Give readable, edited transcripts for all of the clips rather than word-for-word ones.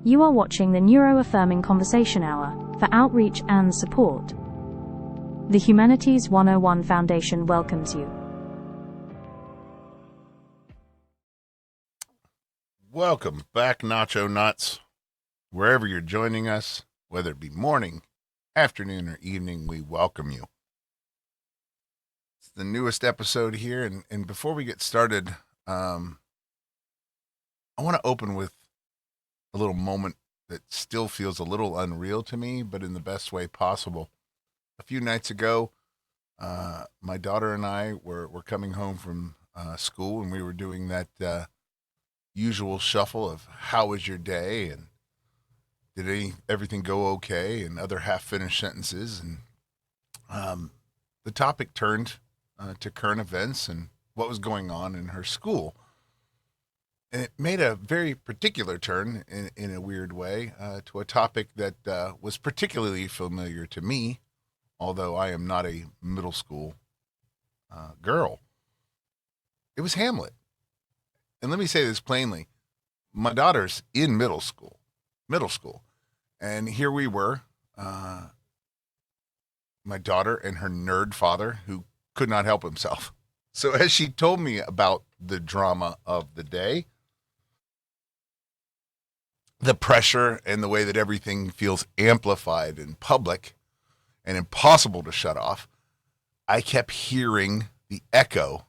You are watching the Neuro-Affirming Conversation Hour for outreach and support. The Humanities 101 Foundation welcomes you. Welcome back, Nacho Nuts. Wherever you're joining us, whether it be morning, afternoon, or evening, we welcome you. It's the newest episode here, and before we get started, I want to open with a little moment that still feels a little unreal to me, but in the best way possible. A few nights ago, my daughter and I were coming home from school, and we were doing that usual shuffle of how was your day and did everything go okay and other half-finished sentences. And the topic turned to current events and what was going on in her school. And it made a very particular turn in a weird way to a topic that was particularly familiar to me, although I am not a middle school girl. It was Hamlet. And let me say this plainly. My daughter's in middle school. And here we were, my daughter and her nerd father, who could not help himself. So as she told me about the drama of the day, the pressure and the way that everything feels amplified in public and impossible to shut off, I kept hearing the echo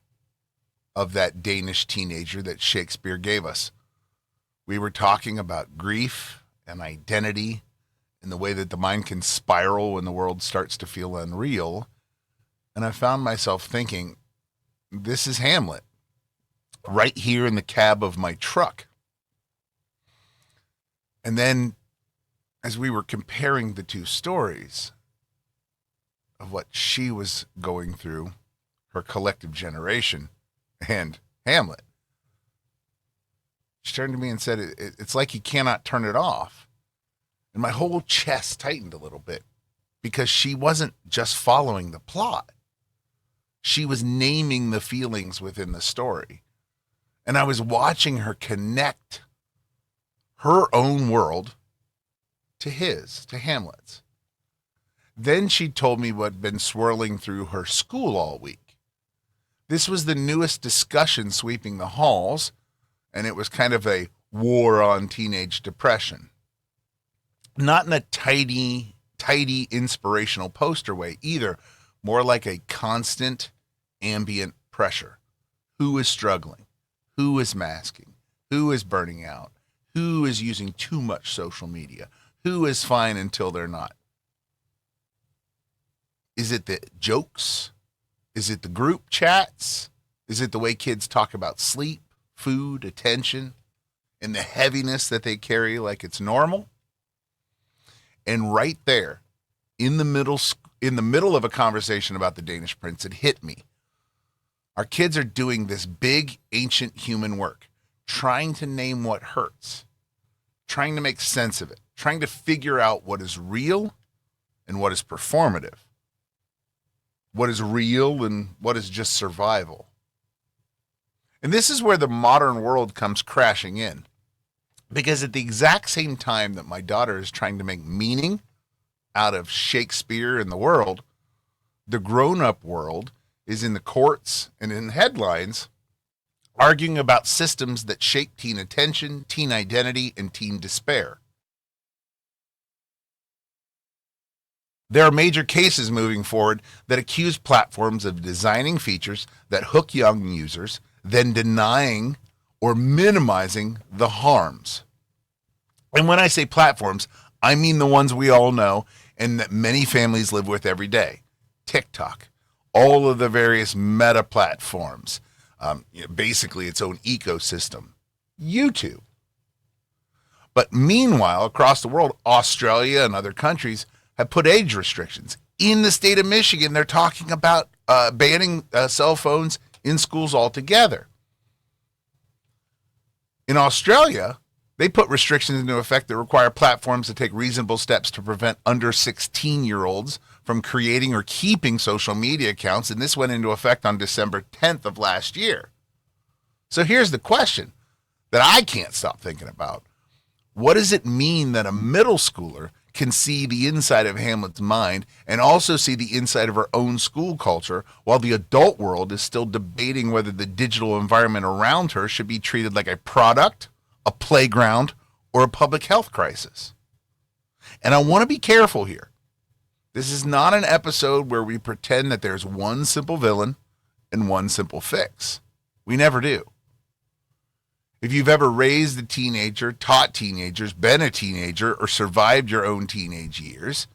of that Danish teenager that Shakespeare gave us. We were talking about grief and identity and the way that the mind can spiral when the world starts to feel unreal. And I found myself thinking, this is Hamlet, right here in the cab of my truck. And then as we were comparing the two stories of what she was going through, her collective generation, and Hamlet, she turned to me and said, it's like you cannot turn it off. And my whole chest tightened a little bit because she wasn't just following the plot. She was naming the feelings within the story. And I was watching her connect her own world to Hamlet's. Then she told me what had been swirling through her school all week. This was the newest discussion sweeping the halls, and it was kind of a war on teenage depression. Not in a tidy, inspirational poster way either, more like a constant ambient pressure. Who is struggling? Who is masking? Who is burning out? Who is using too much social media? Who is fine until they're not? Is it the jokes? Is it the group chats? Is it the way kids talk about sleep, food, attention, and the heaviness that they carry like it's normal? And right there, in the middle of a conversation about the Danish prince, it hit me. Our kids are doing this big, ancient human work, trying to name what hurts, trying to make sense of it, trying to figure out what is real and what is performative, what is real and what is just survival. And this is where the modern world comes crashing in, because at the exact same time that my daughter is trying to make meaning out of Shakespeare and the world, the grown-up world is in the courts and in headlines arguing about systems that shape teen attention, teen identity, and teen despair. There are major cases moving forward that accuse platforms of designing features that hook young users, then denying or minimizing the harms. And when I say platforms, I mean the ones we all know and that many families live with every day. TikTok, all of the various meta platforms, basically its own ecosystem. YouTube. But meanwhile, across the world, Australia and other countries have put age restrictions. In the state of Michigan, they're talking about banning cell phones in schools altogether. In Australia, they put restrictions into effect that require platforms to take reasonable steps to prevent under 16-year-olds from creating or keeping social media accounts, and this went into effect on December 10th of last year. So here's the question that I can't stop thinking about. What does it mean that a middle schooler can see the inside of Hamlet's mind and also see the inside of her own school culture, while the adult world is still debating whether the digital environment around her should be treated like a product, a playground, or a public health crisis? And I want to be careful here. This is not an episode where we pretend that there's one simple villain and one simple fix. We never do. If you've ever raised a teenager, taught teenagers, been a teenager, or survived your own teenage years,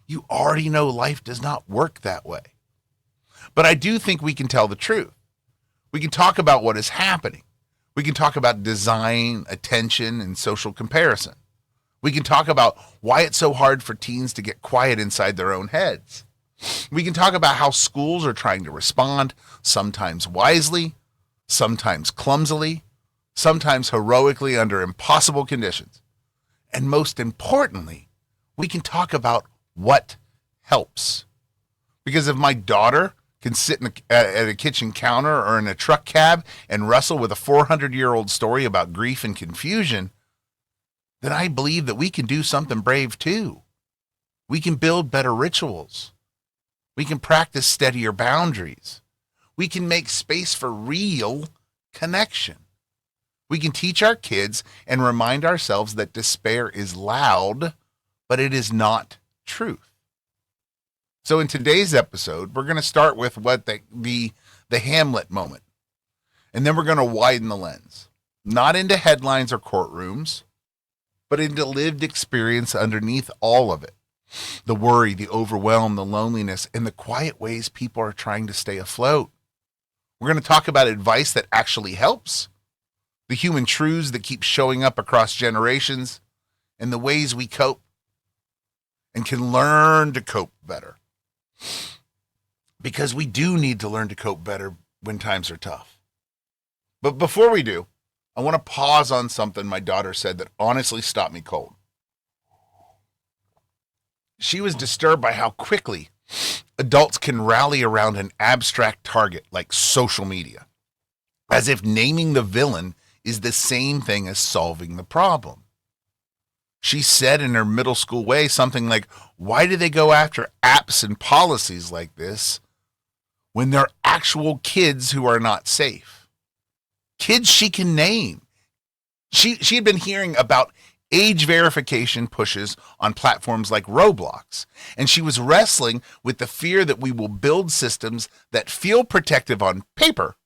you already know life does not work that way. But I do think we can tell the truth. We can talk about what is happening. We can talk about design, attention, and social comparison. We can talk about why it's so hard for teens to get quiet inside their own heads. We can talk about how schools are trying to respond, sometimes wisely, sometimes clumsily, sometimes heroically under impossible conditions. And most importantly, we can talk about what helps. Because if my daughter can sit at a kitchen counter or in a truck cab and wrestle with a 400-year-old story about grief and confusion, then I believe that we can do something brave too. We can build better rituals. We can practice steadier boundaries. We can make space for real connection. We can teach our kids and remind ourselves that despair is loud, but it is not truth. So in today's episode, we're going to start with what the Hamlet moment. And then we're going to widen the lens, not into headlines or courtrooms, but into lived experience underneath all of it. The worry, the overwhelm, the loneliness, and the quiet ways people are trying to stay afloat. We're going to talk about advice that actually helps, the human truths that keep showing up across generations, and the ways we cope and can learn to cope better. Because we do need to learn to cope better when times are tough. But before we do, I want to pause on something my daughter said that honestly stopped me cold. She was disturbed by how quickly adults can rally around an abstract target like social media, as if naming the villain is the same thing as solving the problem. She said in her middle school way something like, why do they go after apps and policies like this when they're actual kids who are not safe? Kids she can name. She had been hearing about age verification pushes on platforms like Roblox, and she was wrestling with the fear that we will build systems that feel protective on paper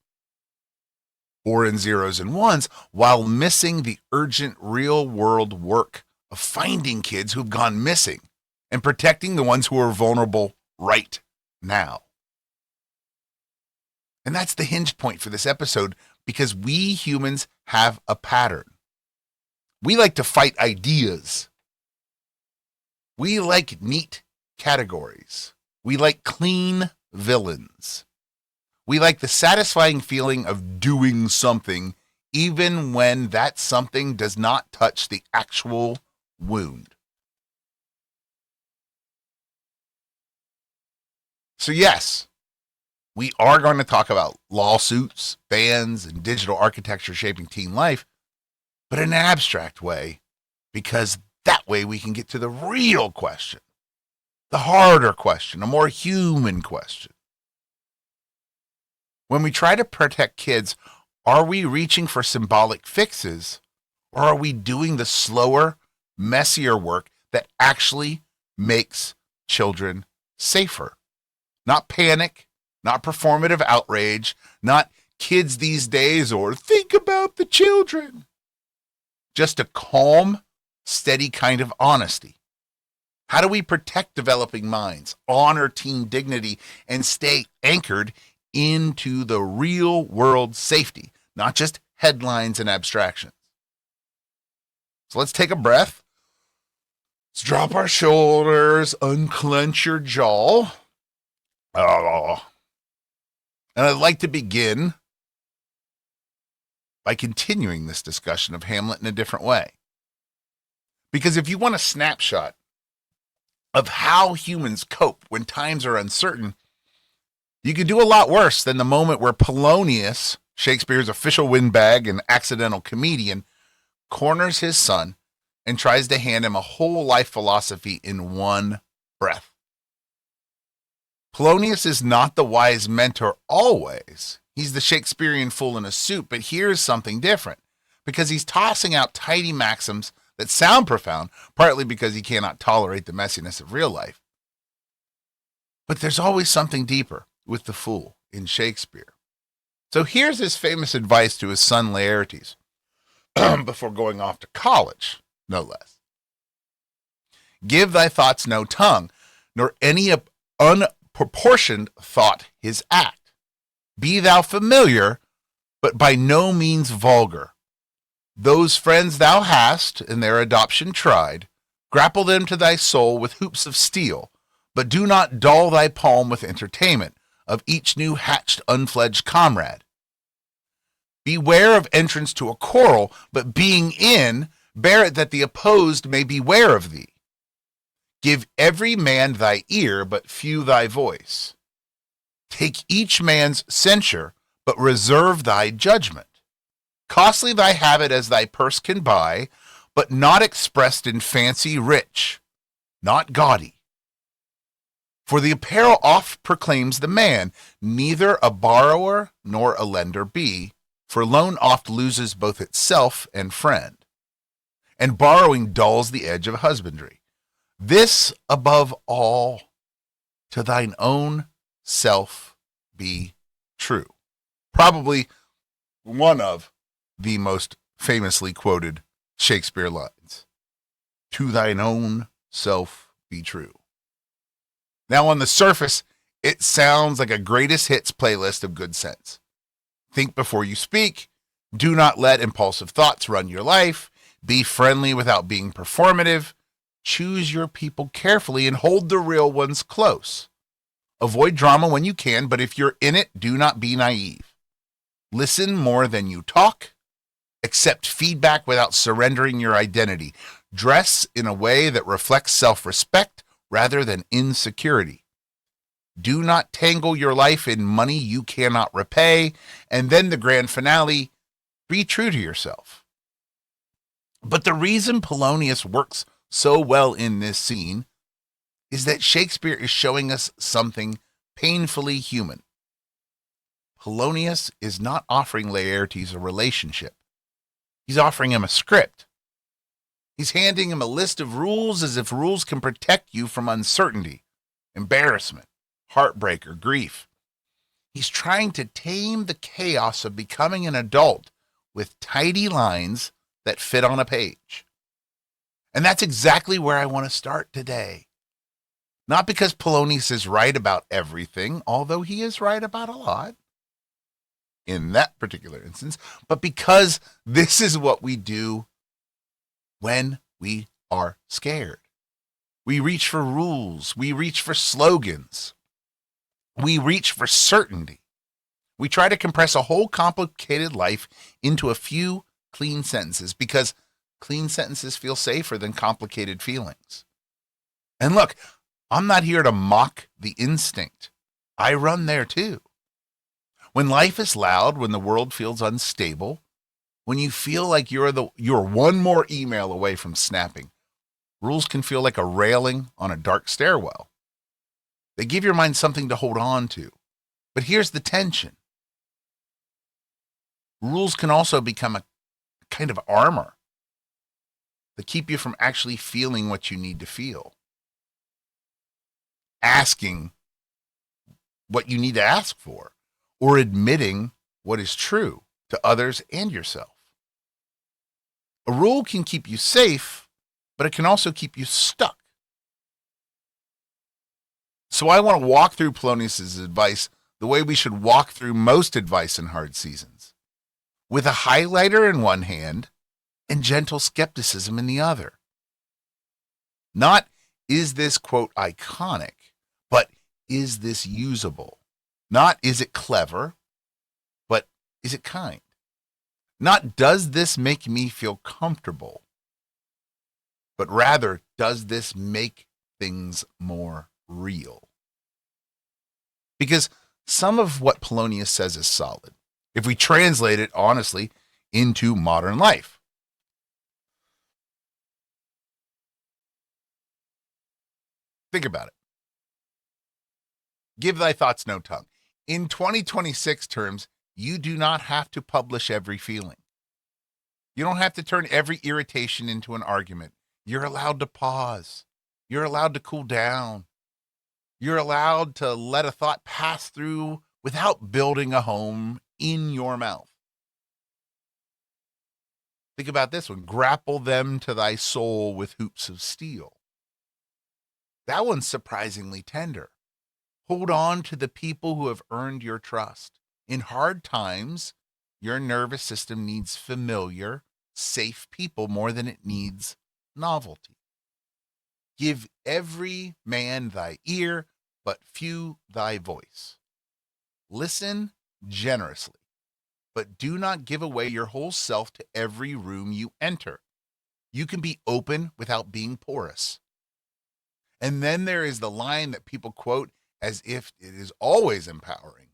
or in zeros and ones while missing the urgent real-world work of finding kids who've gone missing and protecting the ones who are vulnerable right now. And that's the hinge point for this episode, because we humans have a pattern. We like to fight ideas. We like neat categories. We like clean villains. We like the satisfying feeling of doing something, even when that something does not touch the actual wound. So yes, we are going to talk about lawsuits, bans, and digital architecture shaping teen life, but in an abstract way, because that way we can get to the real question, the harder question, a more human question. When we try to protect kids, are we reaching for symbolic fixes, or are we doing the slower, messier work that actually makes children safer? Not panic, not performative outrage, not kids these days or think about the children. Just a calm, steady kind of honesty. How do we protect developing minds, honor teen dignity, and stay anchored into the real world safety, not just headlines and abstractions? So let's take a breath. Let's drop our shoulders, unclench your jaw. Oh. And I'd like to begin by continuing this discussion of Hamlet in a different way. Because if you want a snapshot of how humans cope when times are uncertain, you can do a lot worse than the moment where Polonius, Shakespeare's official windbag and accidental comedian, corners his son and tries to hand him a whole life philosophy in one breath. Polonius is not the wise mentor always. He's the Shakespearean fool in a suit, but here's something different, because he's tossing out tidy maxims that sound profound, partly because he cannot tolerate the messiness of real life. But there's always something deeper with the fool in Shakespeare. So here's his famous advice to his son Laertes, before going off to college, no less. Give thy thoughts no tongue, nor any unproportioned thought his act. Be thou familiar, but by no means vulgar. Those friends thou hast, in their adoption tried, grapple them to thy soul with hoops of steel, but do not dull thy palm with entertainment of each new hatched unfledged comrade. Beware of entrance to a quarrel, but being in, bear it that the opposed may beware of thee. Give every man thy ear, but few thy voice. Take each man's censure, but reserve thy judgment. Costly thy habit as thy purse can buy, but not expressed in fancy rich, not gaudy. For the apparel oft proclaims the man, neither a borrower nor a lender be, for loan oft loses both itself and friend, and borrowing dulls the edge of husbandry. This above all, to thine own self be true. Probably one of the most famously quoted Shakespeare lines. To thine own self be true. Now, on the surface, it sounds like a greatest hits playlist of good sense. Think before you speak. Do not let impulsive thoughts run your life. Be friendly without being performative. Choose your people carefully and hold the real ones close. Avoid drama when you can, but if you're in it, do not be naive. Listen more than you talk. Accept feedback without surrendering your identity. Dress in a way that reflects self-respect rather than insecurity. Do not tangle your life in money you cannot repay. And then the grand finale, be true to yourself. But the reason Polonius works so well in this scene is that Shakespeare is showing us something painfully human. Polonius is not offering Laertes a relationship. He's offering him a script. He's handing him a list of rules as if rules can protect you from uncertainty, embarrassment, heartbreak, or grief. He's trying to tame the chaos of becoming an adult with tidy lines that fit on a page. And that's exactly where I want to start today. Not because Polonius is right about everything, although he is right about a lot in that particular instance, but because this is what we do when we are scared. We reach for rules. We reach for slogans. We reach for certainty. We try to compress a whole complicated life into a few clean sentences because clean sentences feel safer than complicated feelings. And look, I'm not here to mock the instinct. I run there too. When life is loud, when the world feels unstable, when you feel like you're one more email away from snapping, rules can feel like a railing on a dark stairwell. They give your mind something to hold on to. But here's the tension. Rules can also become a kind of armor that keep you from actually feeling what you need to feel. Asking what you need to ask for, or admitting what is true to others and yourself. A rule can keep you safe, but it can also keep you stuck. So I want to walk through Polonius's advice the way we should walk through most advice in hard seasons, with a highlighter in one hand and gentle skepticism in the other. Not, is this quote iconic, but is this usable? Not, is it clever, but is it kind? Not, does this make me feel comfortable, but rather, does this make things more real? Because some of what Polonius says is solid, if we translate it honestly into modern life. Think about it. Give thy thoughts no tongue. In 2026 terms, you do not have to publish every feeling. You don't have to turn every irritation into an argument. You're allowed to pause. You're allowed to cool down. You're allowed to let a thought pass through without building a home in your mouth. Think about this one. Grapple them to thy soul with hoops of steel. That one's surprisingly tender. Hold on to the people who have earned your trust. In hard times, your nervous system needs familiar, safe people more than it needs novelty. Give every man thy ear, but few thy voice. Listen generously, but do not give away your whole self to every room you enter. You can be open without being porous. And then there is the line that people quote as if it is always empowering.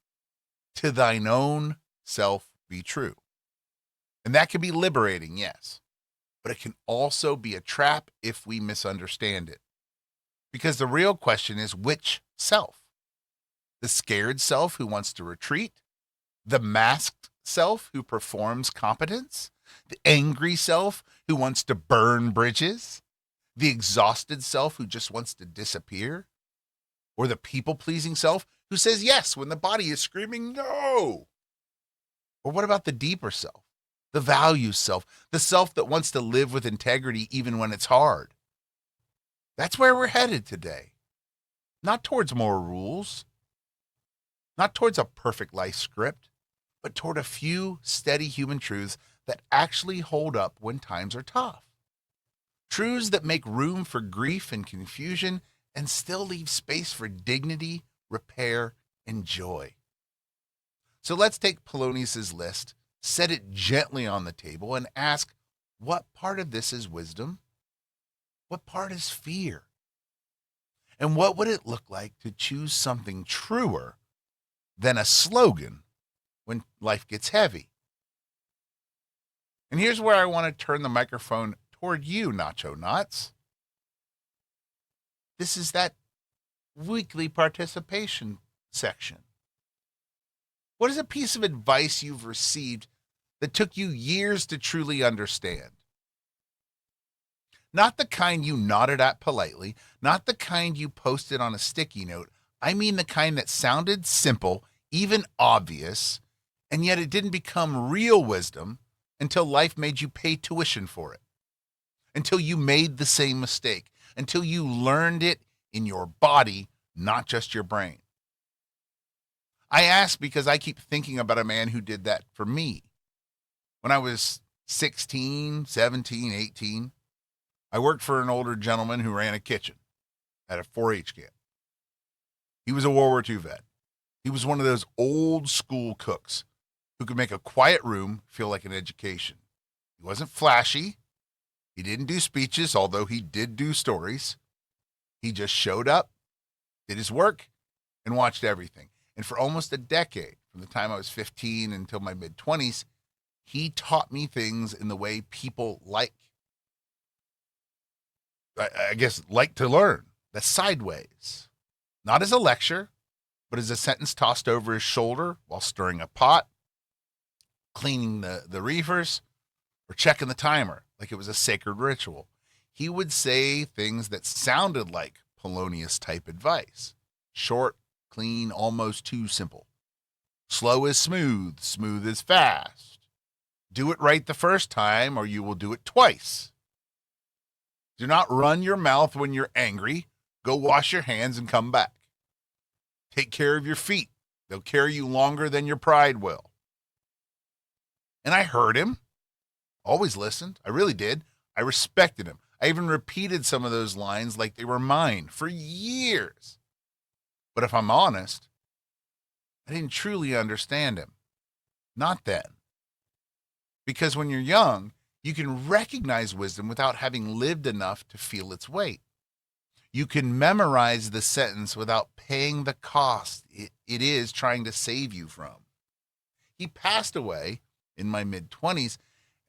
To thine own self be true. And that can be liberating, yes. But it can also be a trap if we misunderstand it. Because the real question is, which self? The scared self who wants to retreat? The masked self who performs competence? The angry self who wants to burn bridges? The exhausted self who just wants to disappear? Or the people-pleasing self who says yes when the body is screaming no? Or what about the deeper self? The values self, the self that wants to live with integrity even when it's hard. That's where we're headed today. Not towards more rules, not towards a perfect life script, but toward a few steady human truths that actually hold up when times are tough. Truths that make room for grief and confusion and still leave space for dignity, repair, and joy. So let's take Polonius's list, set it gently on the table, and ask, what part of this is wisdom? What part is fear? And what would it look like to choose something truer than a slogan when life gets heavy? And here's where I want to turn the microphone toward you, Nacho Knots. This is that weekly participation section. What is a piece of advice you've received that took you years to truly understand? Not the kind you nodded at politely, not the kind you posted on a sticky note. I mean the kind that sounded simple, even obvious, and yet it didn't become real wisdom until life made you pay tuition for it, until you made the same mistake, until you learned it in your body, not just your brain. I ask because I keep thinking about a man who did that for me. When I was 16, 17, 18, I worked for an older gentleman who ran a kitchen at a 4-H camp. He was a World War II vet. He was one of those old school cooks who could make a quiet room feel like an education. He wasn't flashy. He didn't do speeches, although he did do stories. He just showed up, did his work, and watched everything. And for almost a decade, from the time I was 15 until my mid-20s, he taught me things in the way people like to learn. That's sideways. Not as a lecture, but as a sentence tossed over his shoulder while stirring a pot, cleaning the reefers, or checking the timer like it was a sacred ritual. He would say things that sounded like Polonius-type advice. Short, clean, almost too simple. Slow is smooth, smooth is fast. Do it right the first time or you will do it twice. Do not run your mouth when you're angry. Go wash your hands and come back. Take care of your feet. They'll carry you longer than your pride will. And I heard him. Always listened. I really did. I respected him. I even repeated some of those lines like they were mine for years. But if I'm honest, I didn't truly understand him. Not then. Because when you're young, you can recognize wisdom without having lived enough to feel its weight. You can memorize the sentence without paying the cost it is trying to save you from. He passed away in my mid-20s,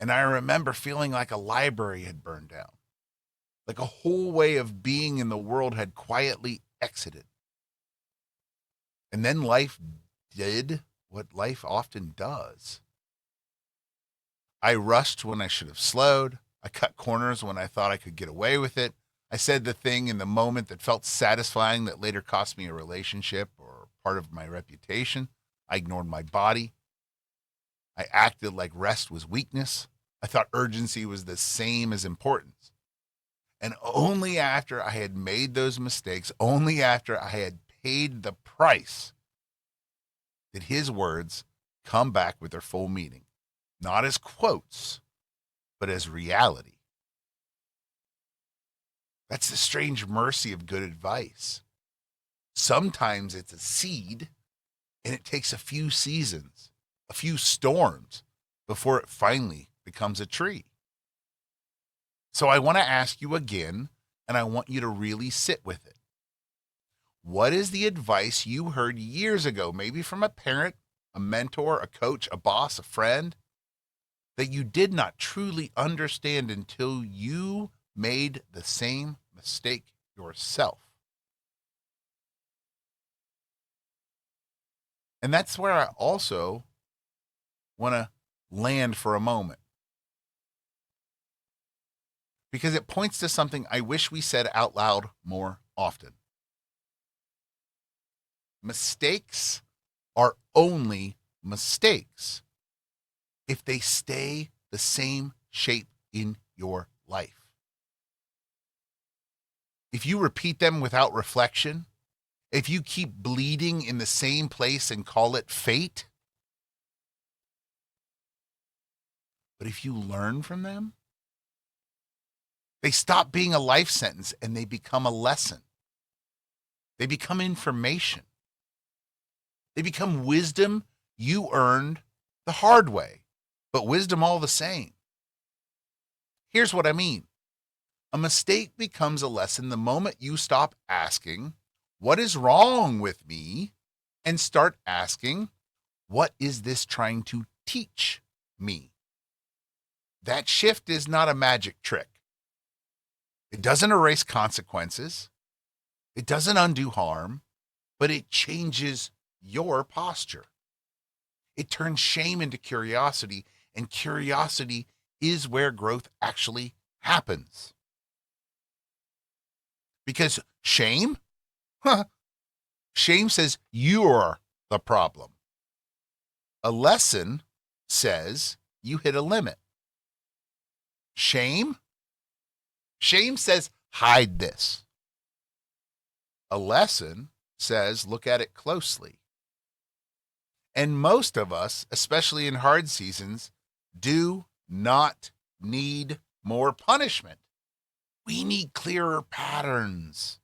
and I remember feeling like a library had burned down. like a whole way of being in the world had quietly exited. And then life did what life often does. I rushed when I should have slowed. I cut corners when I thought I could get away with it. I said the thing in the moment that felt satisfying that later cost me a relationship or part of my reputation. I ignored my body. I acted like rest was weakness. I thought urgency was the same as importance. And only after I had made those mistakes, only after I had paid the price, did his words come back with their full meaning. Not as quotes, but as reality. That's the strange mercy of good advice. Sometimes it's a seed, and it takes a few seasons, a few storms, before it finally becomes a tree. So I want to ask you again, and I want you to really sit with it. What is the advice you heard years ago, maybe from a parent, a mentor, a coach, a boss, a friend, that you did not truly understand until you made the same mistake yourself? And that's where I also want to land for a moment, because it points to something I wish we said out loud more often. Mistakes are only mistakes if they stay the same shape in your life. If you repeat them without reflection, if you keep bleeding in the same place and call it fate, but if you learn from them, they stop being a life sentence and they become a lesson. They become information. They become wisdom you earned the hard way, but wisdom all the same. Here's what I mean. A mistake becomes a lesson the moment you stop asking, what is wrong with me? And start asking, what is this trying to teach me? That shift is not a magic trick. It doesn't erase consequences. It doesn't undo harm, but it changes your posture. It turns shame into curiosity, and curiosity is where growth actually happens. Because shame, shame says you're the problem. A lesson says you hit a limit. Shame says hide this. A lesson says look at it closely. And most of us, especially in hard seasons, do not need more punishment. We need clearer patterns.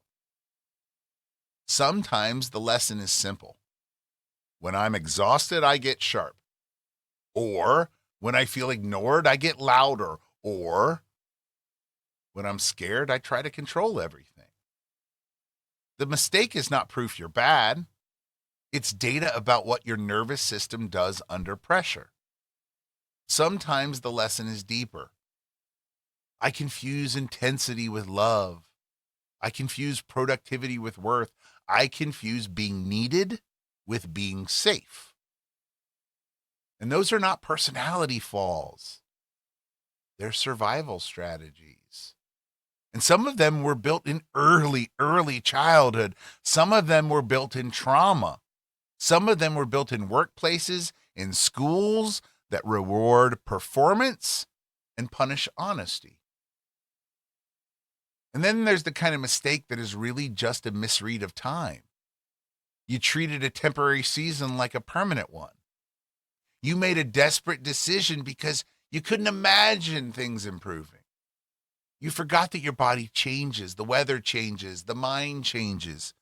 Sometimes the lesson is simple. When I'm exhausted, I get sharp. Or when I feel ignored, I get louder. Or when I'm scared, I try to control everything. The mistake is not proof you're bad. It's data about what your nervous system does under pressure. Sometimes the lesson is deeper. I confuse intensity with love. I confuse productivity with worth. I confuse being needed with being safe. And those are not personality flaws. They're survival strategies. And some of them were built in early childhood. Some of them were built in trauma. Some of them were built in workplaces, in schools that reward performance and punish honesty. And then there's the kind of mistake that is really just a misread of time. You treated a temporary season like a permanent one. You made a desperate decision because you couldn't imagine things improving. You forgot that your body changes, the weather changes, the mind changes,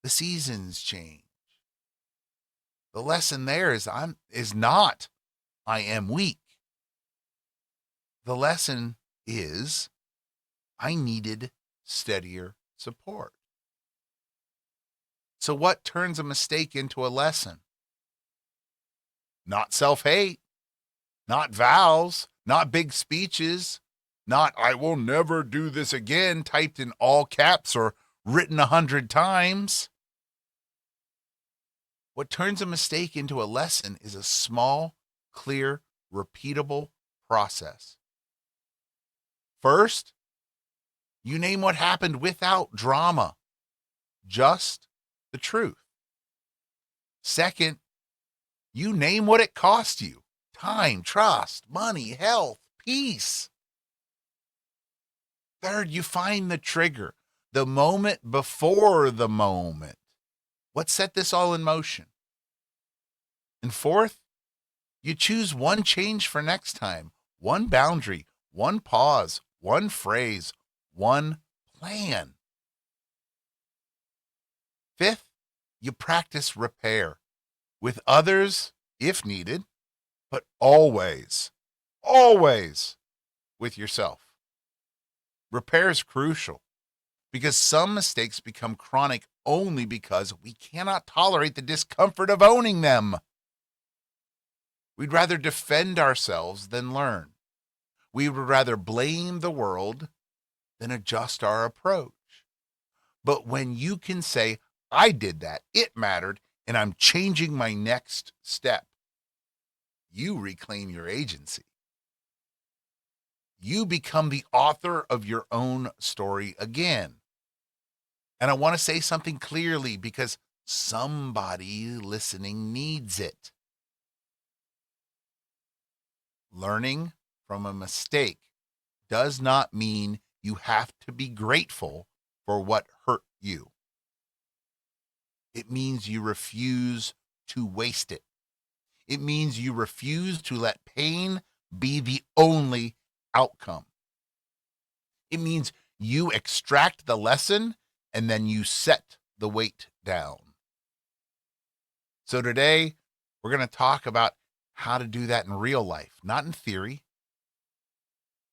the seasons change. The lesson there is not I am weak. The lesson is I needed steadier support. So what turns a mistake into a lesson? Not self-hate, not vows, not big speeches, not "I will never do this again" typed in all caps or written 100 times. What turns a mistake into a lesson is a small, clear, repeatable process. First, you name what happened without drama, just the truth. Second, you name what it cost you: time, trust, money, health, peace. Third, you find the trigger, the moment before the moment. What set this all in motion? And fourth, you choose one change for next time, one boundary, one pause, one phrase, one plan. Fifth, you practice repair with others if needed, but always with yourself. Repair is crucial because some mistakes become chronic only because we cannot tolerate the discomfort of owning them. We'd rather defend ourselves than learn. We would rather blame the world than adjust our approach. But when you can say, "I did that, it mattered, and I'm changing my next step," you reclaim your agency. You become the author of your own story again. And I want to say something clearly because somebody listening needs it. Learning from a mistake does not mean you have to be grateful for what hurt you. It means you refuse to waste it. It means you refuse to let pain be the only outcome. It means you extract the lesson and then you set the weight down. So today, we're going to talk about how to do that in real life, not in theory.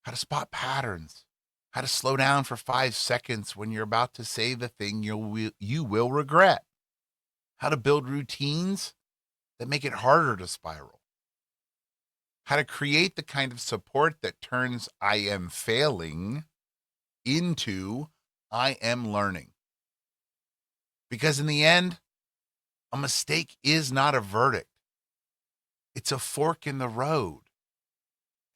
How to spot patterns, how to slow down for 5 seconds when you're about to say the thing you will regret, how to build routines that make it harder to spiral, how to create the kind of support that turns "I am failing" into "I am learning." Because in the end, a mistake is not a verdict. It's a fork in the road.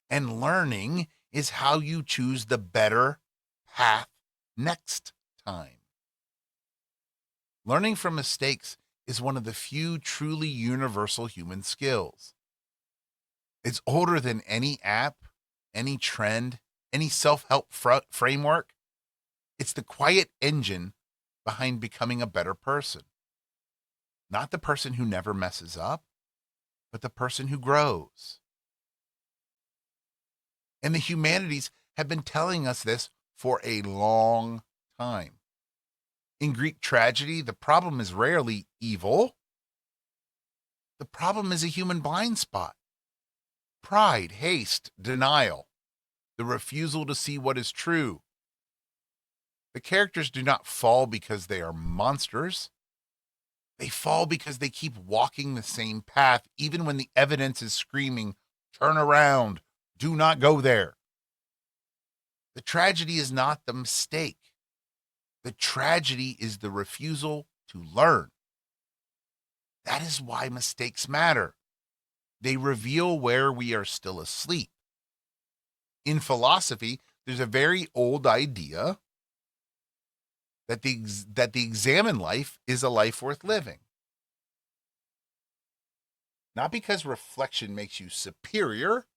And learning is how you choose the better path next time. Learning from mistakes is one of the few truly universal human skills. It's older than any app, any trend, any self-help framework. It's the quiet engine behind becoming a better person. Not the person who never messes up, but the person who grows. And the humanities have been telling us this for a long time. In Greek tragedy, the problem is rarely evil. The problem is a human blind spot: pride, haste, denial, the refusal to see what is true. The characters do not fall because they are monsters. They fall because they keep walking the same path, even when the evidence is screaming, "Turn around, do not go there." The tragedy is not the mistake. The tragedy is the refusal to learn. That is why mistakes matter. They reveal where we are still asleep. In philosophy, there's a very old idea that the examined life is a life worth living. Not because reflection makes you superior,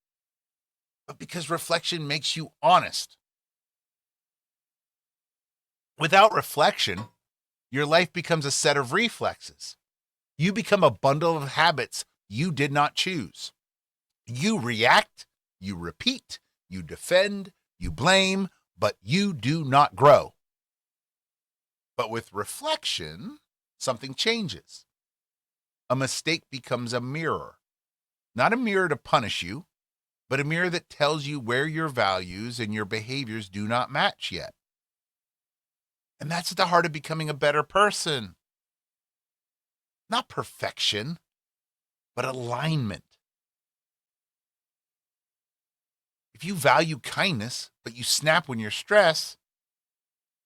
but because reflection makes you honest. Without reflection, your life becomes a set of reflexes. You become a bundle of habits you did not choose. You react, you repeat, you defend, you blame, but you do not grow. But with reflection, something changes. A mistake becomes a mirror. Not a mirror to punish you, but a mirror that tells you where your values and your behaviors do not match yet. And that's at the heart of becoming a better person. Not perfection, but alignment. If you value kindness, but you snap when you're stressed,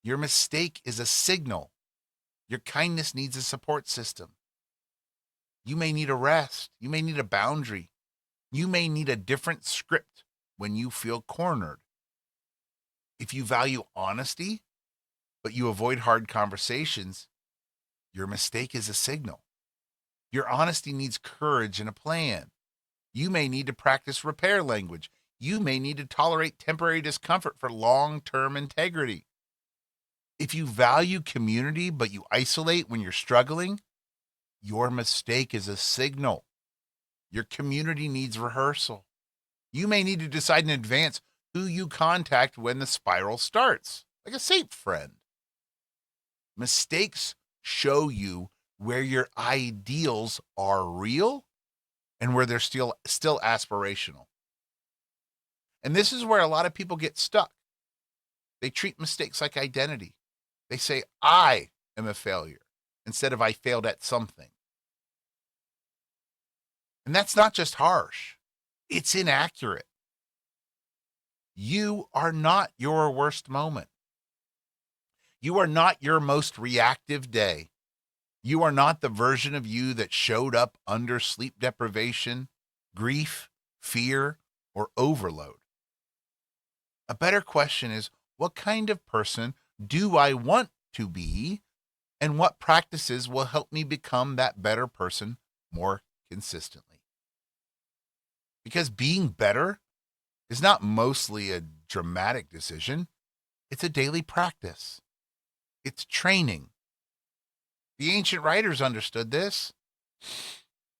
your mistake is a signal. Your kindness needs a support system. You may need a rest. You may need a boundary. You may need a different script when you feel cornered. If you value honesty, but you avoid hard conversations, your mistake is a signal. Your honesty needs courage and a plan. You may need to practice repair language. You may need to tolerate temporary discomfort for long-term integrity. If you value community, but you isolate when you're struggling, your mistake is a signal. Your community needs rehearsal. You may need to decide in advance who you contact when the spiral starts, like a safe friend. Mistakes show you where your ideals are real and where they're still aspirational. And this is where a lot of people get stuck. They treat mistakes like identity. They say, I am a failure, instead of I failed at something. And that's not just harsh. It's inaccurate. You are not your worst moment. You are not your most reactive day. You are not the version of you that showed up under sleep deprivation, grief, fear, or overload. A better question is, what kind of person do I want to be, and what practices will help me become that better person more consistently? Because being better is not mostly a dramatic decision. It's a daily practice. It's training. The ancient writers understood this.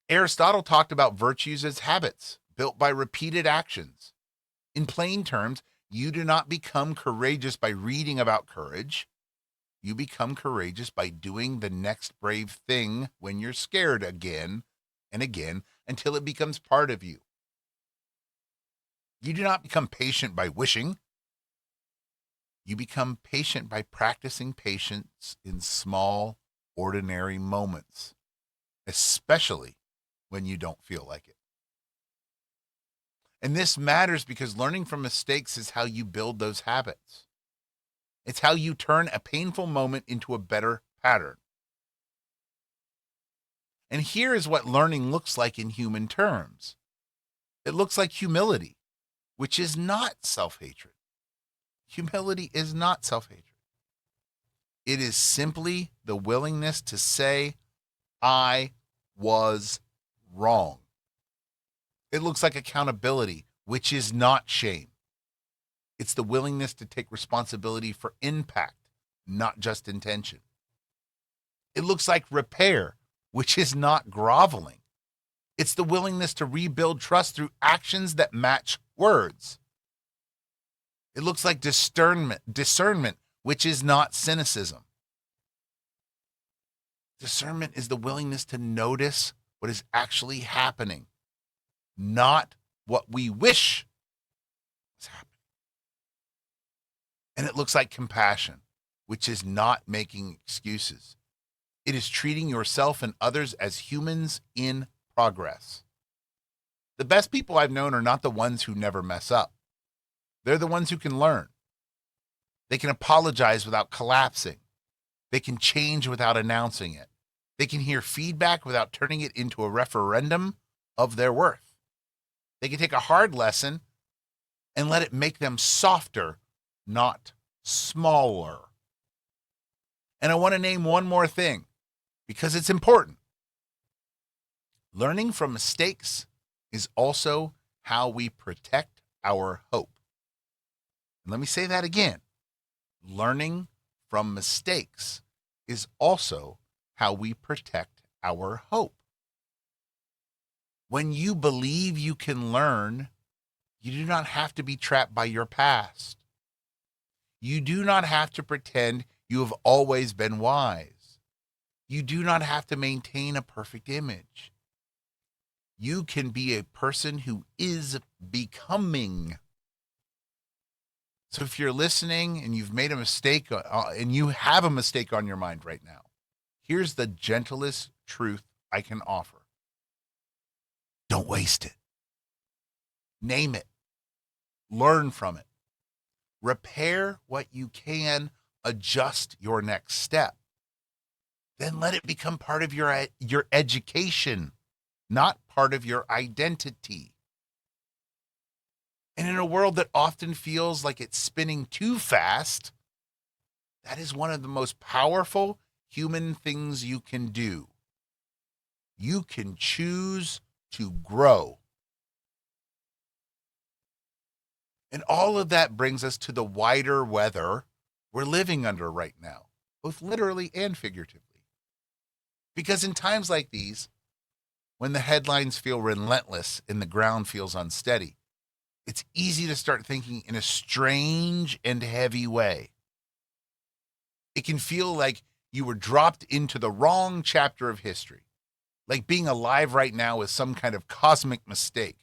Aristotle talked about virtues as habits built by repeated actions. In plain terms, you do not become courageous by reading about courage. You become courageous by doing the next brave thing when you're scared again and again until it becomes part of you. You do not become patient by wishing. You become patient by practicing patience in small, ordinary moments, especially when you don't feel like it. And this matters because learning from mistakes is how you build those habits. It's how you turn a painful moment into a better pattern. And here is what learning looks like in human terms. It looks like humility, which is not self-hatred. Humility is not self-hatred. It is simply the willingness to say, I was wrong. It looks like accountability, which is not shame. It's the willingness to take responsibility for impact, not just intention. It looks like repair, which is not groveling. It's the willingness to rebuild trust through actions that match words. It looks like discernment, which is not cynicism. Discernment is the willingness to notice what is actually happening, not what we wish was happening. And it looks like compassion, which is not making excuses. It is treating yourself and others as humans in progress. The best people I've known are not the ones who never mess up. They're the ones who can learn. They can apologize without collapsing. They can change without announcing it. They can hear feedback without turning it into a referendum of their worth. They can take a hard lesson and let it make them softer, not smaller. And I want to name one more thing because it's important. Learning from mistakes is also how we protect our hope. And let me say that again. Learning from mistakes is also how we protect our hope. When you believe you can learn, you do not have to be trapped by your past. You do not have to pretend you have always been wise. You do not have to maintain a perfect image. You can be a person who is becoming. So if you're listening and you've made a mistake and you have a mistake on your mind right now, here's the gentlest truth I can offer. Don't waste it. Name it. learn from it, repair what you can, adjust your next step. Then let it become part of your education, not part of your identity. And in a world that often feels like it's spinning too fast, that is one of the most powerful human things you can do. You can choose to grow. And all of that brings us to the wider weather we're living under right now, both literally and figuratively. Because in times like these, when the headlines feel relentless and the ground feels unsteady, it's easy to start thinking in a strange and heavy way. It can feel like you were dropped into the wrong chapter of history, like being alive right now is some kind of cosmic mistake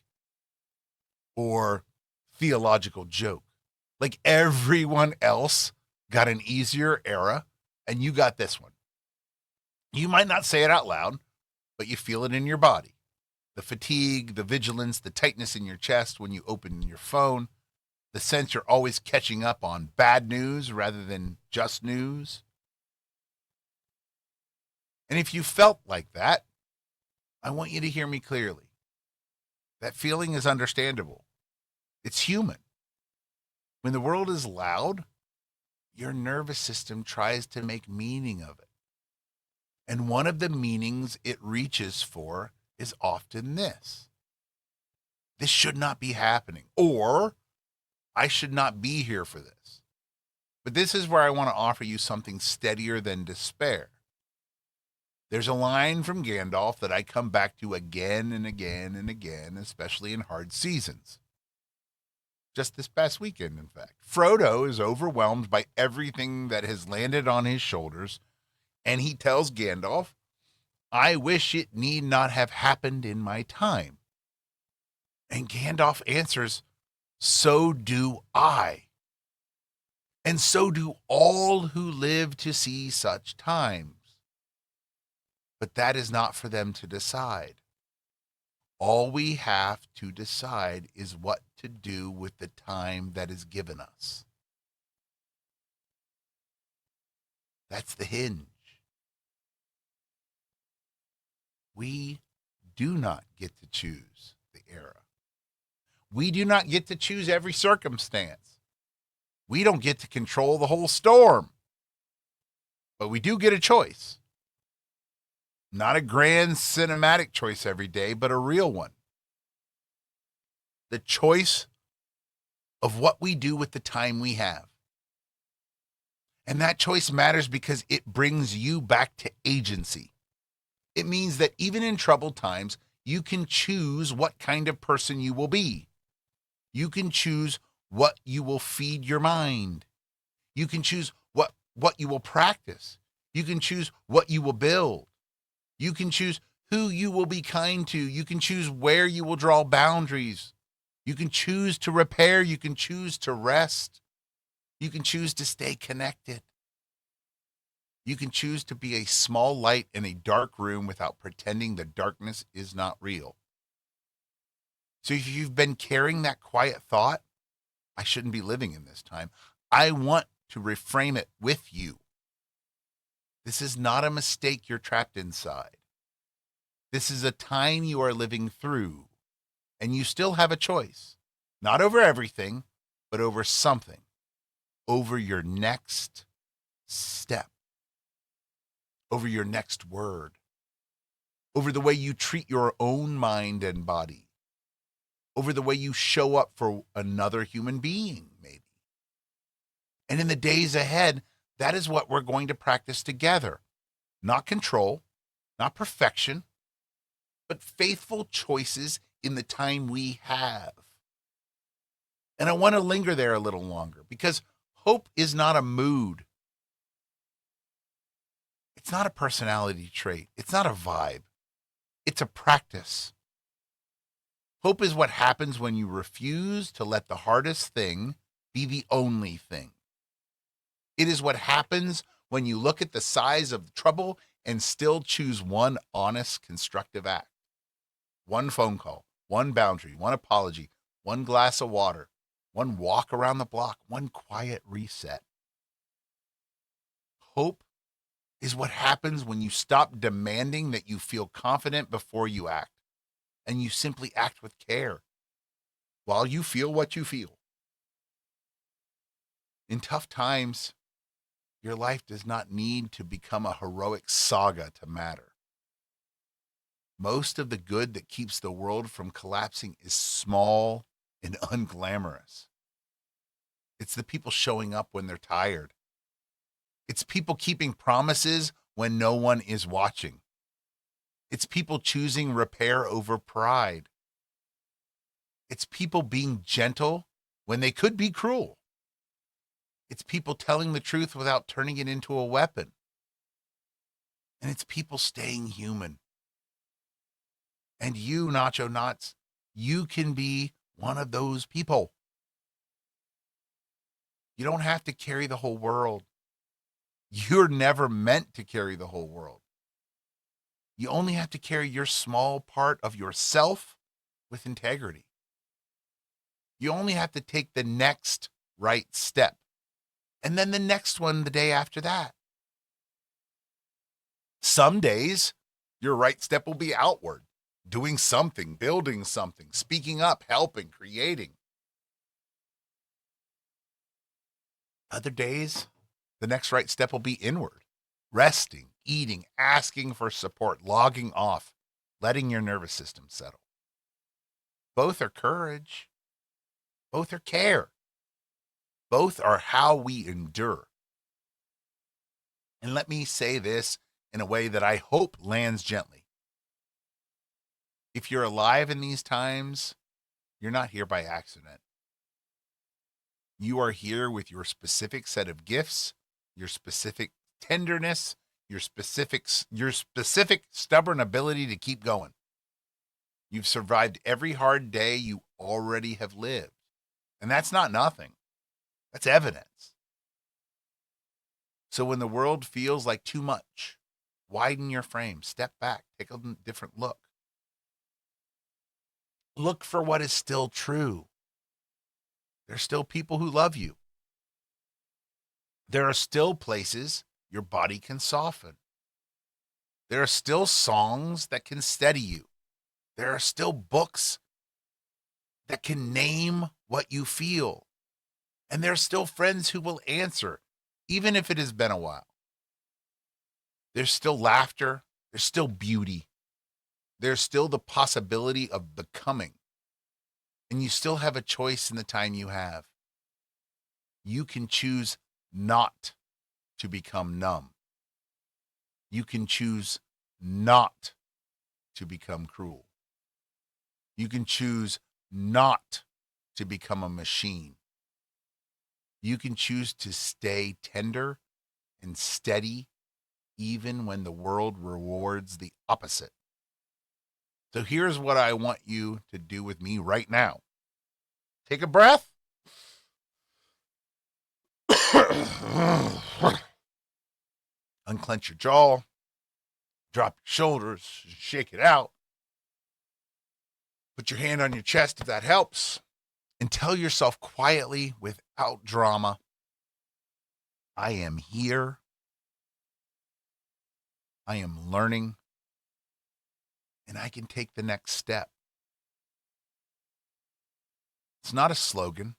or theological joke. Like everyone else got an easier era and you got this one. You might not say it out loud, but you feel it in your body. The fatigue, the vigilance, the tightness in your chest when you open your phone, the sense you're always catching up on bad news rather than just news. And if you felt like that, I want you to hear me clearly. That feeling is understandable. It's human. When the world is loud, your nervous system tries to make meaning of it. And one of the meanings it reaches for is often this. This should not be happening, or I should not be here for this. But this is where I want to offer you something steadier than despair. There's a line from Gandalf that I come back to again and again and again, especially in hard seasons. Just this past weekend, in fact. Frodo is overwhelmed by everything that has landed on his shoulders, and he tells Gandalf, I wish it need not have happened in my time. And Gandalf answers, so do I. And so do all who live to see such times. But that is not for them to decide. All we have to decide is what to do with the time that is given us. That's the hinge. We do not get to choose the era. We do not get to choose every circumstance. We don't get to control the whole storm. But we do get a choice. Not a grand cinematic choice every day, but a real one. The choice of what we do with the time we have. And that choice matters because it brings you back to agency. It means that even in troubled times, you can choose what kind of person you will be. You can choose what you will feed your mind. You can choose what you will practice. You can choose what you will build. You can choose who you will be kind to. You can choose where you will draw boundaries. You can choose to repair. You can choose to rest. You can choose to stay connected. You can choose to be a small light in a dark room without pretending the darkness is not real. So if you've been carrying that quiet thought, I shouldn't be living in this time, I want to reframe it with you. This is not a mistake you're trapped inside. This is a time you are living through, and you still have a choice, not over everything, but over something, over your next step, over your next word, over the way you treat your own mind and body, over the way you show up for another human being, maybe. And in the days ahead, that is what we're going to practice together. Not control, not perfection, but faithful choices in the time we have. And I want to linger there a little longer because hope is not a mood. It's not a personality trait. It's not a vibe. It's a practice. Hope is what happens when you refuse to let the hardest thing be the only thing. It is what happens when you look at the size of the trouble and still choose one honest, constructive act. One phone call, one boundary, one apology, one glass of water, one walk around the block, one quiet reset. Hope is what happens when you stop demanding that you feel confident before you act, and you simply act with care while you feel what you feel. In tough times, your life does not need to become a heroic saga to matter. Most of the good that keeps the world from collapsing is small and unglamorous. It's the people showing up when they're tired. It's people keeping promises when no one is watching. It's people choosing repair over pride. It's people being gentle when they could be cruel. It's people telling the truth without turning it into a weapon. And it's people staying human. And you, Nacho Knots, you can be one of those people. You don't have to carry the whole world. You're never meant to carry the whole world. You only have to carry your small part of yourself with integrity. You only have to take the next right step, and then the next one the day after that. Some days, your right step will be outward, doing something, building something, speaking up, helping, creating. Other days, the next right step will be inward, resting, eating, asking for support, logging off, letting your nervous system settle. Both are courage. Both are care. Both are how we endure. And let me say this in a way that I hope lands gently. If you're alive in these times, you're not here by accident. You are here with your specific set of gifts, your specific tenderness, your specific stubborn ability to keep going. You've survived every hard day you already have lived. And that's not nothing. That's evidence. So when the world feels like too much, widen your frame, step back, take a different look. Look for what is still true. There's still people who love you. There are still places your body can soften. There are still songs that can steady you. There are still books that can name what you feel. And there are still friends who will answer, even if it has been a while. There's still laughter. There's still beauty. There's still the possibility of becoming. And you still have a choice in the time you have. You can choose not to become numb. You can choose not to become cruel. You can choose not to become a machine. You can choose to stay tender and steady even when the world rewards the opposite. So here's what I want you to do with me right now. Take a breath. Unclench your jaw. Drop your shoulders. Shake it out. Put your hand on your chest if that helps. And tell yourself quietly, without drama, I am here. I am learning. And I can take the next step. It's not a slogan.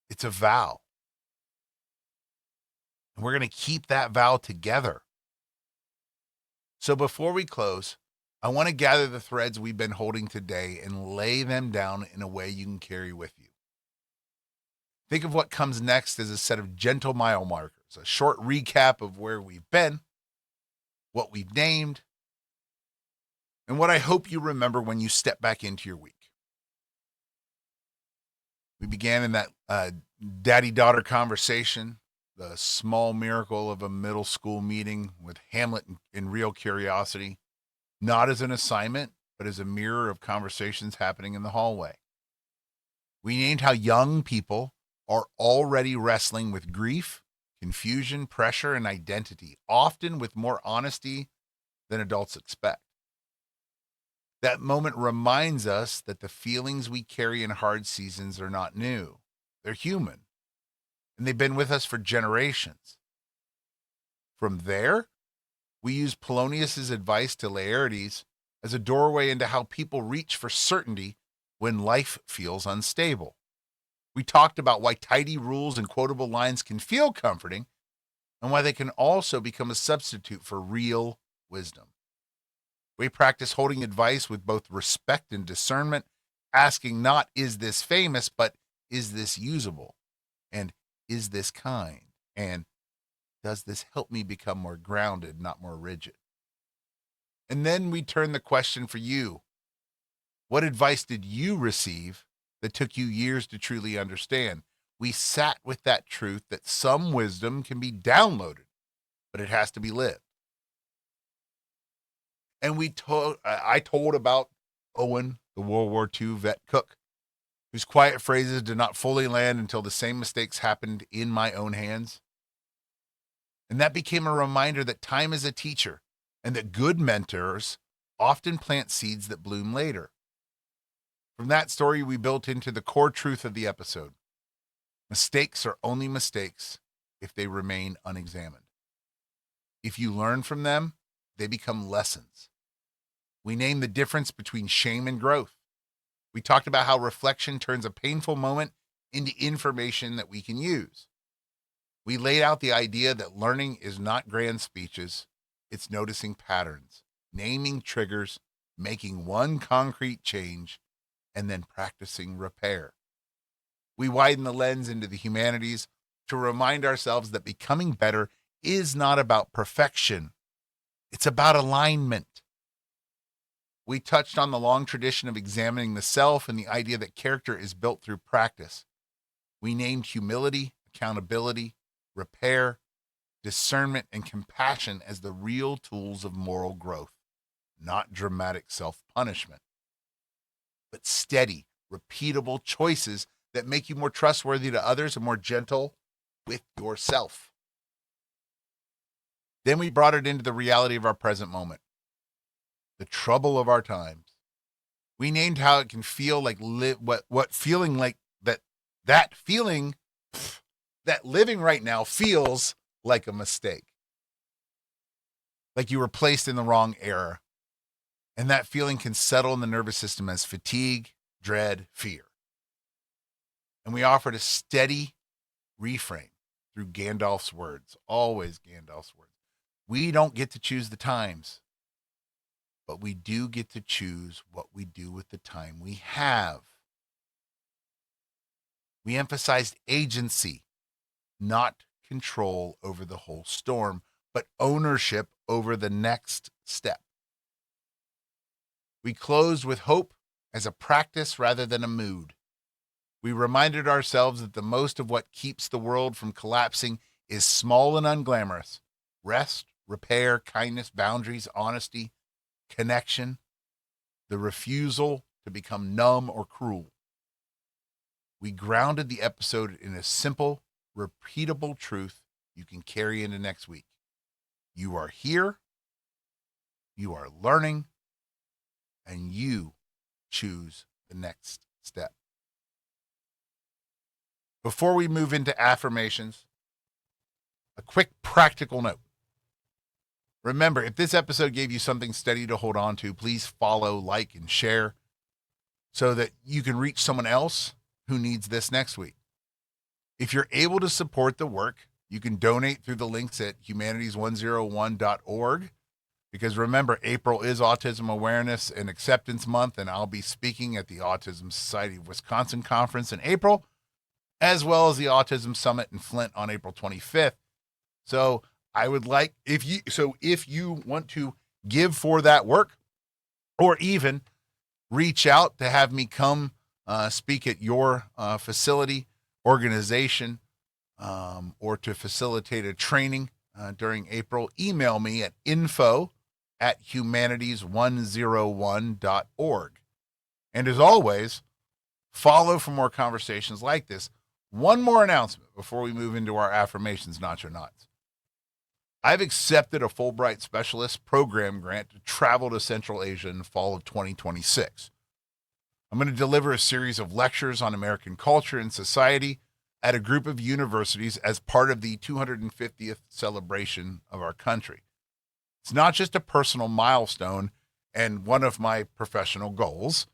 It's a vow. And we're going to keep that vow together. So before we close, I want to gather the threads we've been holding today and lay them down in a way you can carry with you. Think of what comes next as a set of gentle mile markers, a short recap of where we've been, what we've named, and what I hope you remember when you step back into your week. We began in that daddy-daughter conversation, the small miracle of a middle school meeting with Hamlet and real curiosity, not as an assignment, but as a mirror of conversations happening in the hallway. We named how young people are already wrestling with grief, confusion, pressure, and identity, often with more honesty than adults expect. That moment reminds us that the feelings we carry in hard seasons are not new. They're human, and they've been with us for generations. From there, we use Polonius's advice to Laertes as a doorway into how people reach for certainty when life feels unstable. We talked about why tidy rules and quotable lines can feel comforting and why they can also become a substitute for real wisdom. We practice holding advice with both respect and discernment, asking not, is this famous, but is this usable? And is this kind? And does this help me become more grounded, not more rigid? And then we turn the question for you. What advice did you receive that took you years to truly understand? We sat with that truth that some wisdom can be downloaded, but it has to be lived. And I told about Owen, the World War II vet cook, whose quiet phrases did not fully land until the same mistakes happened in my own hands. And that became a reminder that time is a teacher and that good mentors often plant seeds that bloom later. From that story, we built into the core truth of the episode. Mistakes are only mistakes if they remain unexamined. If you learn from them, they become lessons. We named the difference between shame and growth. We talked about how reflection turns a painful moment into information that we can use. We laid out the idea that learning is not grand speeches, it's noticing patterns, naming triggers, making one concrete change, and then practicing repair. We widen the lens into the humanities to remind ourselves that becoming better is not about perfection. It's about alignment. We touched on the long tradition of examining the self and the idea that character is built through practice. We named humility, accountability, repair, discernment, and compassion as the real tools of moral growth, not dramatic self-punishment, but steady, repeatable choices that make you more trustworthy to others and more gentle with yourself. Then we brought it into the reality of our present moment, the trouble of our times. We named how it can feel like feeling like that feeling that living right now feels like a mistake, like you were placed in the wrong era. And that feeling can settle in the nervous system as fatigue, dread, fear. And we offered a steady reframe through Gandalf's words, always Gandalf's words. We don't get to choose the times, but we do get to choose what we do with the time we have. We emphasized agency, not control over the whole storm, but ownership over the next step. We closed with hope as a practice rather than a mood. We reminded ourselves that the most of what keeps the world from collapsing is small and unglamorous. Rest, repair, kindness, boundaries, honesty, connection, the refusal to become numb or cruel. We grounded the episode in a simple, repeatable truth you can carry into next week. You are here, you are learning, and you choose the next step. Before we move into affirmations, a quick practical note. Remember, if this episode gave you something steady to hold on to, please follow, like, and share so that you can reach someone else who needs this next week. If you're able to support the work, you can donate through the links at humanities101.org. Because remember, April is Autism Awareness and Acceptance Month, and I'll be speaking at the Autism Society of Wisconsin Conference in April, as well as the Autism Summit in Flint on April 25th. So I would like, if you want to give for that work, or even reach out to have me come speak at your facility, organization, or to facilitate a training during April, email me at info@humanities101.org. And as always, follow for more conversations like this. One more announcement before we move into our affirmations, Nacho Knots. I've accepted a Fulbright Specialist Program grant to travel to Central Asia in the fall of 2026. I'm going to deliver a series of lectures on American culture and society at a group of universities as part of the 250th celebration of our country. It's not just a personal milestone and one of my professional goals,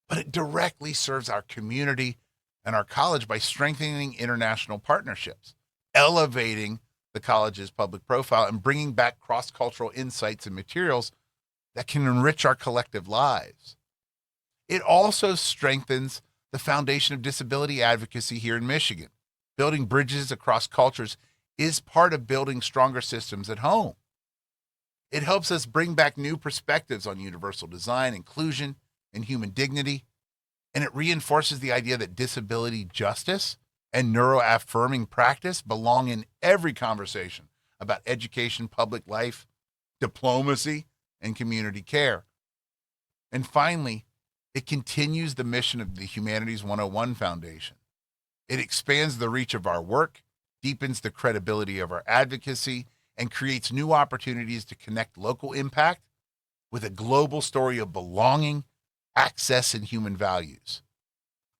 but it directly serves our community and our college by strengthening international partnerships, elevating the college's public profile, and bringing back cross-cultural insights and materials that can enrich our collective lives. It also strengthens the foundation of disability advocacy here in Michigan. Building bridges across cultures is part of building stronger systems at home. It helps us bring back new perspectives on universal design, inclusion, and human dignity. And it reinforces the idea that disability justice and neuro-affirming practice belong in every conversation about education, public life, diplomacy, and community care. And finally, it continues the mission of the Humanities 101 Foundation. It expands the reach of our work, deepens the credibility of our advocacy, and creates new opportunities to connect local impact with a global story of belonging, access, and human values.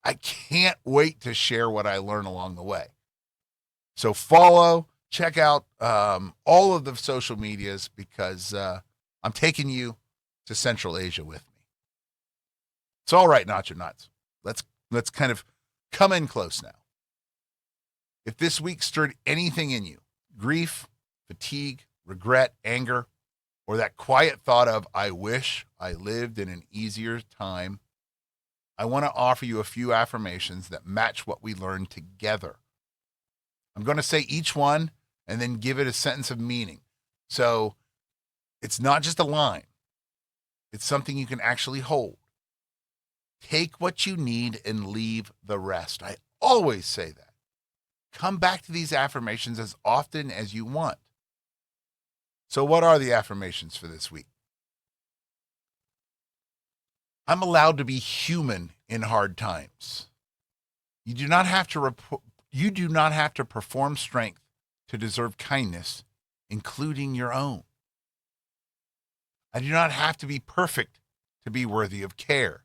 I can't wait to share what I learn along the way. So check out all of the social medias because I'm taking you to Central Asia with me. It's all right, Nacho Nuts. Let's kind of come in close now. If this week stirred anything in you, grief, fatigue, regret, anger, or that quiet thought of, I wish I lived in an easier time, I want to offer you a few affirmations that match what we learned together. I'm going to say each one and then give it a sentence of meaning. So it's not just a line. It's something you can actually hold. Take what you need and leave the rest. I always say that. Come back to these affirmations as often as you want. So what are the affirmations for this week? I'm allowed to be human in hard times. You do not have to perform strength to deserve kindness, including your own. I do not have to be perfect to be worthy of care.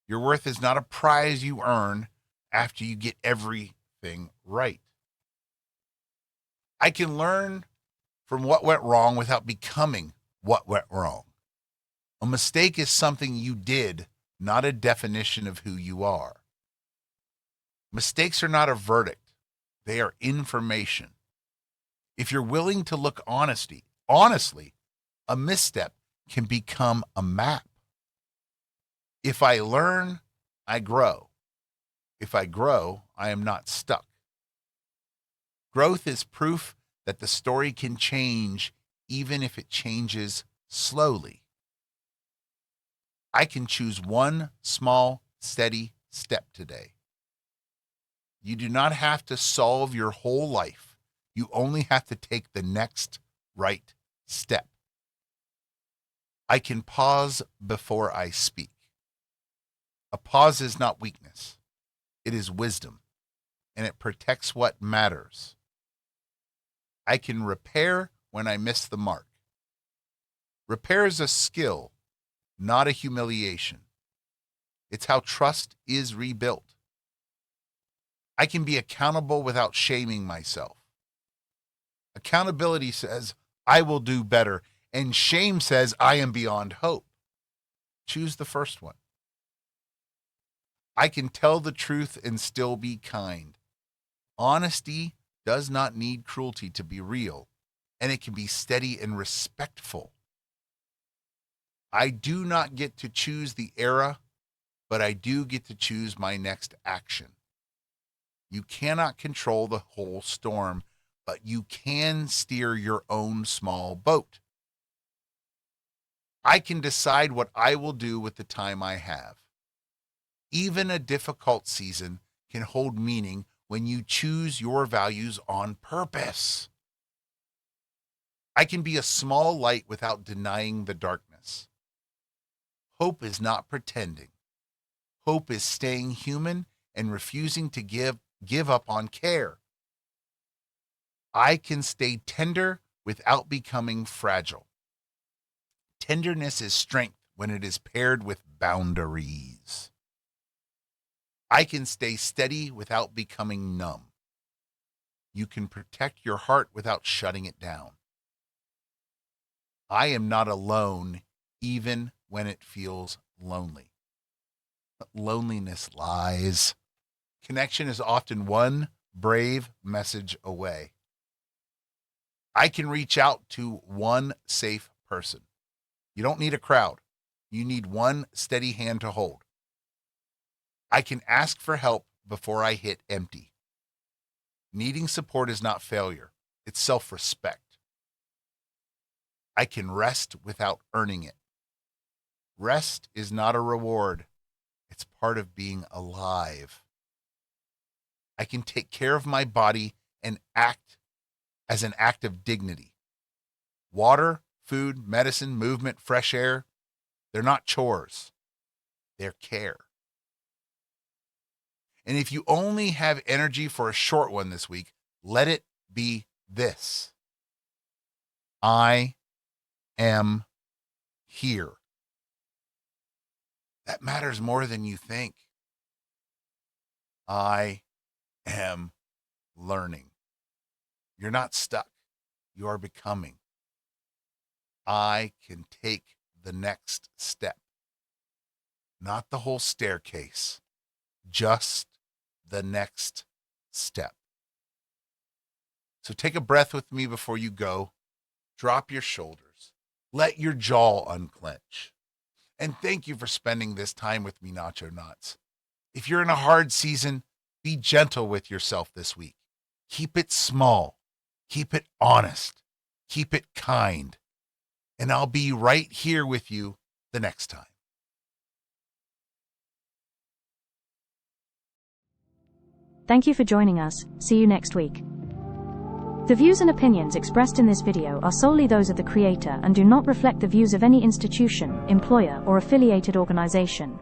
Your worth is not a prize you earn after you get everything right. I can learn from what went wrong without becoming what went wrong. A mistake is something you did, not a definition of who you are. Mistakes are not a verdict. They are information. If you're willing to look honestly, a misstep can become a map. If I learn, I grow. If I grow, I am not stuck. Growth is proof that the story can change even if it changes slowly. I can choose one small, steady step today. You do not have to solve your whole life. You only have to take the next right step. I can pause before I speak. A pause is not weakness. It is wisdom, and it protects what matters. I can repair when I miss the mark. Repair is a skill, not a humiliation. It's how trust is rebuilt. I can be accountable without shaming myself. Accountability says, I will do better, and shame says, I am beyond hope. Choose the first one. I can tell the truth and still be kind. Honesty does not need cruelty to be real, and it can be steady and respectful. I do not get to choose the era, but I do get to choose my next action. You cannot control the whole storm, but you can steer your own small boat. I can decide what I will do with the time I have. Even a difficult season can hold meaning when you choose your values on purpose. I can be a small light without denying the darkness. Hope is not pretending. Hope is staying human and refusing to give up on care. I can stay tender without becoming fragile. Tenderness is strength when it is paired with boundaries. I can stay steady without becoming numb. You can protect your heart without shutting it down. I am not alone even when it feels lonely. But loneliness lies. Connection is often one brave message away. I can reach out to one safe person. You don't need a crowd. You need one steady hand to hold. I can ask for help before I hit empty. Needing support is not failure. It's self-respect. I can rest without earning it. Rest is not a reward. It's part of being alive. I can take care of my body and act as an act of dignity. Water, food, medicine, movement, fresh air, they're not chores. They're care. And if you only have energy for a short one this week, let it be this. I am here. That matters more than you think. I am learning. You're not stuck. You are becoming. I can take the next step. Not the whole staircase, just the next step. So take a breath with me before you go. Drop your shoulders. Let your jaw unclench. And thank you for spending this time with me, Nacho Knots. If you're in a hard season, be gentle with yourself this week. Keep it small. Keep it honest. Keep it kind. And I'll be right here with you the next time. Thank you for joining us. See you next week. The views and opinions expressed in this video are solely those of the creator and do not reflect the views of any institution, employer, or affiliated organization.